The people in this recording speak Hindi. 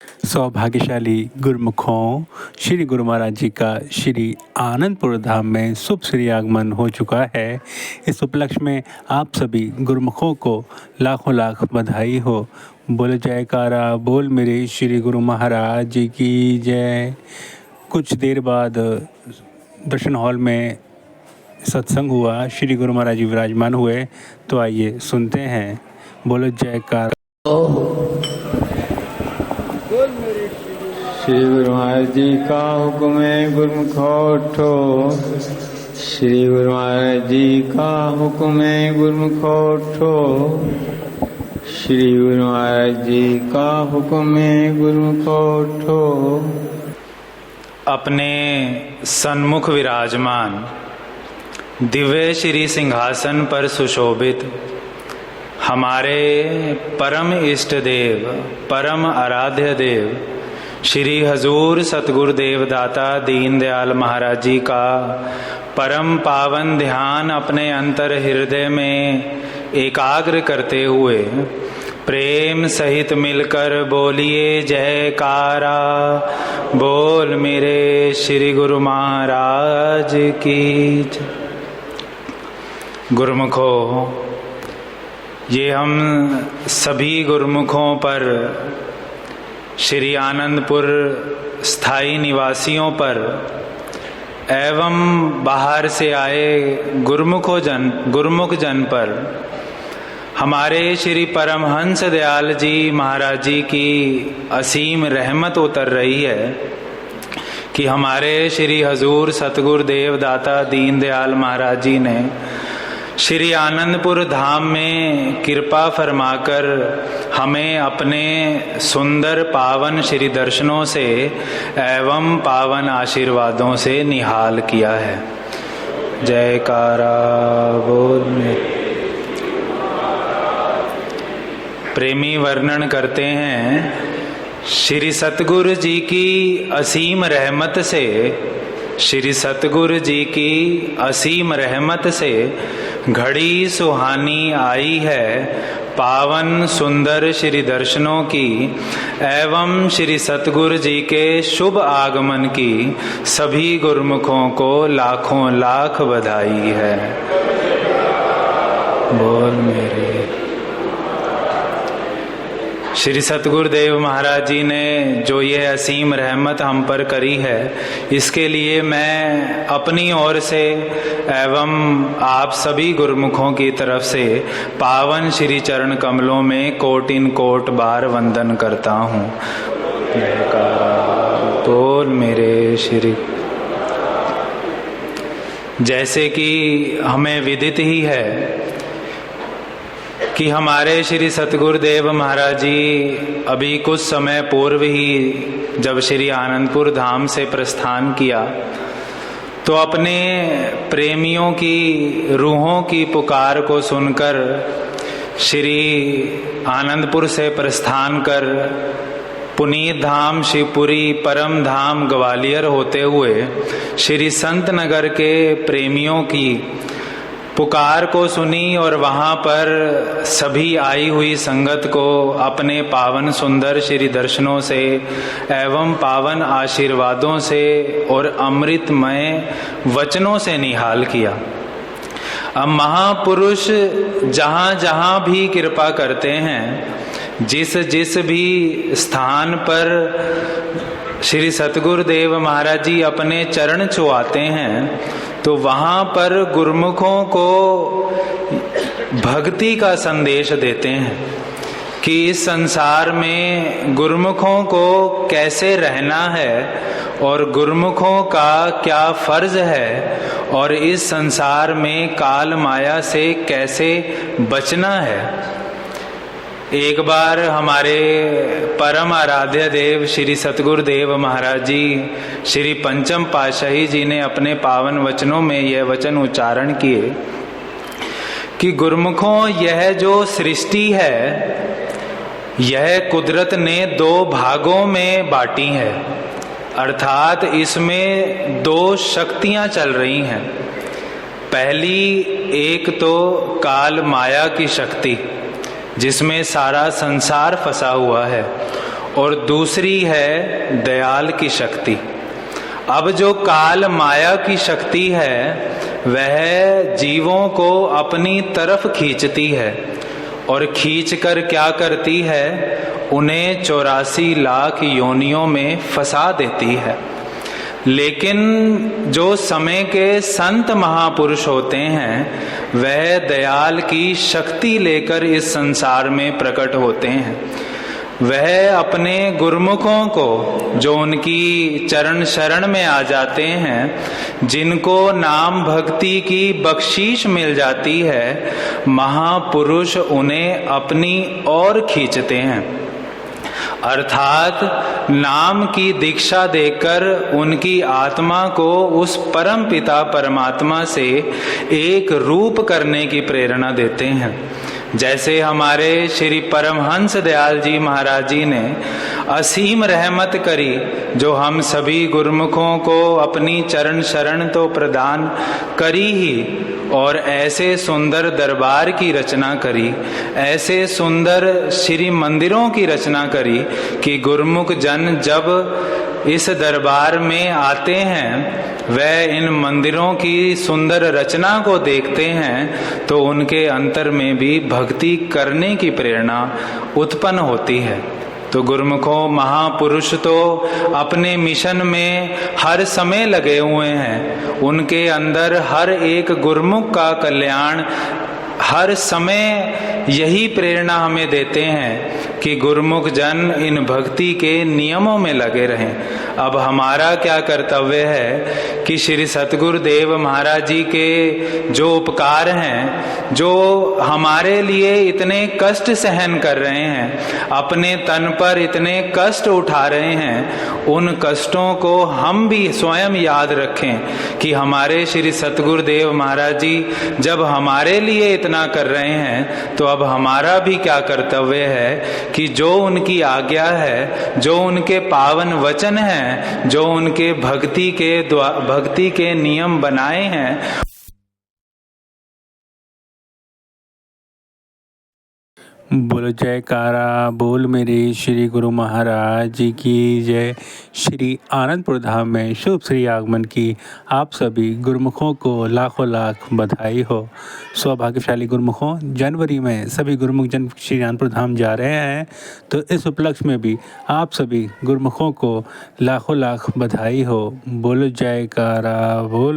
सौभाग्यशाली गुरुमुखों, श्री गुरु महाराज जी का श्री आनंदपुर धाम में शुभ श्री आगमन हो चुका है। इस उपलक्ष्य में आप सभी गुरुमुखों को लाखों लाख बधाई हो। बोल जयकारा बोल मेरे श्री गुरु महाराज जी की जय। कुछ देर बाद दर्शन हॉल में सत्संग हुआ, श्री गुरु महाराज जी विराजमान हुए, तो आइए सुनते हैं। बोलो जयकारा। श्री गुरु महाराज जी का हुक्म है गुरुमुखो उठो। श्री गुरु महाराज जी का हुक्म है गुरुमुखो उठो। श्री गुरु महाराज जी का हुक्म है गुरुमुखो उठो। अपने सन्मुख विराजमान दिव्य श्री सिंहासन पर सुशोभित हमारे परम इष्ट देव, परम आराध्य देव श्री हजूर सतगुरुदेव दाता दीन दयाल महाराज जी का परम पावन ध्यान अपने अंतर हृदय में एकाग्र करते हुए प्रेम सहित मिलकर बोलिए जयकारा। बोल मेरे श्री गुरु महाराज की जय। गुरुमुखों, ये हम सभी गुरुमुखों पर, श्री आनंदपुर स्थायी निवासियों पर एवं बाहर से आए गुरुमुख जन पर हमारे श्री परमहंस दयाल जी महाराज जी की असीम रहमत उतर रही है कि हमारे श्री हजूर सतगुरुदेव दाता दीन दयाल महाराज जी ने श्री आनंदपुर धाम में कृपा फरमाकर हमें अपने सुंदर पावन श्री दर्शनों से एवं पावन आशीर्वादों से निहाल किया है। जयकारा बोल। प्रेमी वर्णन करते हैं, श्री सतगुरु जी की असीम रहमत से, श्री सतगुरु जी की असीम रहमत से घड़ी सुहानी आई है पावन सुंदर श्री दर्शनों की एवं श्री सतगुरु जी के शुभ आगमन की सभी गुरुमुखों को लाखों लाख बधाई है। बोल मेरे श्री सतगुरुदेव महाराज जी ने जो ये असीम रहमत हम पर करी है, इसके लिए मैं अपनी ओर से एवं आप सभी गुरुमुखों की तरफ से पावन श्री चरण कमलों में कोटिन कोट बार वंदन करता हूँ। बोल मेरे श्री। जैसे कि हमें विदित ही है कि हमारे श्री सतगुरुदेव महाराज जी अभी कुछ समय पूर्व ही जब श्री आनंदपुर धाम से प्रस्थान किया तो अपने प्रेमियों की रूहों की पुकार को सुनकर श्री आनंदपुर से प्रस्थान कर पुनीत धाम शिवपुरी परम धाम ग्वालियर होते हुए श्री संत नगर के प्रेमियों की पुकार को सुनी और वहां पर सभी आई हुई संगत को अपने पावन सुंदर श्री दर्शनों से एवं पावन आशीर्वादों से और अमृतमय वचनों से निहाल किया। अब महापुरुष जहां जहां भी कृपा करते हैं, जिस जिस भी स्थान पर श्री सतगुरुदेव महाराज जी अपने चरण छुआते हैं, तो वहां पर गुरुमुखों को भक्ति का संदेश देते हैं कि इस संसार में गुरुमुखों को कैसे रहना है और गुरुमुखों का क्या फर्ज है और इस संसार में काल माया से कैसे बचना है। एक बार हमारे परम आराध्य देव श्री सतगुरुदेव महाराज जी श्री पंचम पातशाही जी ने अपने पावन वचनों में यह वचन उच्चारण किए कि गुरुमुखों, यह जो सृष्टि है यह कुदरत ने दो भागों में बांटी है, अर्थात इसमें दो शक्तियां चल रही हैं। पहली एक तो काल माया की शक्ति जिसमें सारा संसार फंसा हुआ है, और दूसरी है दयाल की शक्ति। अब जो काल माया की शक्ति है वह जीवों को अपनी तरफ खींचती है और खींचकर क्या करती है, उन्हें 84 लाख योनियों में फंसा देती है। लेकिन जो समय के संत महापुरुष होते हैं वह दयाल की शक्ति लेकर इस संसार में प्रकट होते हैं। वह अपने गुरुमुखों को, जो उनकी चरण शरण में आ जाते हैं, जिनको नाम भक्ति की बख्शीश मिल जाती है, महापुरुष उन्हें अपनी ओर खींचते हैं। अर्थात नाम की दीक्षा देकर उनकी आत्मा को उस परम पिता परमात्मा से एक रूप करने की प्रेरणा देते हैं। जैसे हमारे श्री परमहंस दयाल जी महाराज जी ने असीम रहमत करी, जो हम सभी गुरुमुखों को अपनी चरण शरण तो प्रदान करी ही, और ऐसे सुंदर दरबार की रचना करी, ऐसे सुंदर श्री मंदिरों की रचना करी कि गुरुमुख जन जब इस दरबार में आते हैं वह इन मंदिरों की सुंदर रचना को देखते हैं तो उनके अंतर में भी भक्ति करने की प्रेरणा उत्पन्न होती है। तो गुरुमुखों, महापुरुष तो अपने मिशन में हर समय लगे हुए हैं। उनके अंदर हर एक गुरुमुख का कल्याण हर समय यही प्रेरणा हमें देते हैं कि गुरुमुख जन इन भक्ति के नियमों में लगे रहें। अब हमारा क्या कर्तव्य है कि श्री सतगुरुदेव महाराज जी के जो उपकार हैं, जो हमारे लिए इतने कष्ट सहन कर रहे हैं, अपने तन पर इतने कष्ट उठा रहे हैं, उन कष्टों को हम भी स्वयं याद रखें कि हमारे श्री सतगुरुदेव महाराज जी जब हमारे लिए इतना कर रहे हैं तो अब हमारा भी क्या कर्तव्य है कि जो उनकी आज्ञा है, जो उनके पावन वचन हैं, जो उनके भक्ति के नियम बनाए हैं, बोलो जयकारा बोल मेरे श्री गुरु महाराज जी की जय। श्री आनंदपुर धाम में शुभ श्री आगमन की आप सभी गुरुमुखों को लाखों लाख बधाई हो। सौभाग्यशाली गुरुमुखों, जनवरी में सभी गुरुमुख जन श्री आनंदपुर धाम जा रहे हैं, तो इस उपलक्ष्य में भी आप सभी गुरुमुखों को लाखों लाख बधाई हो। बोलो जयकारा बोल।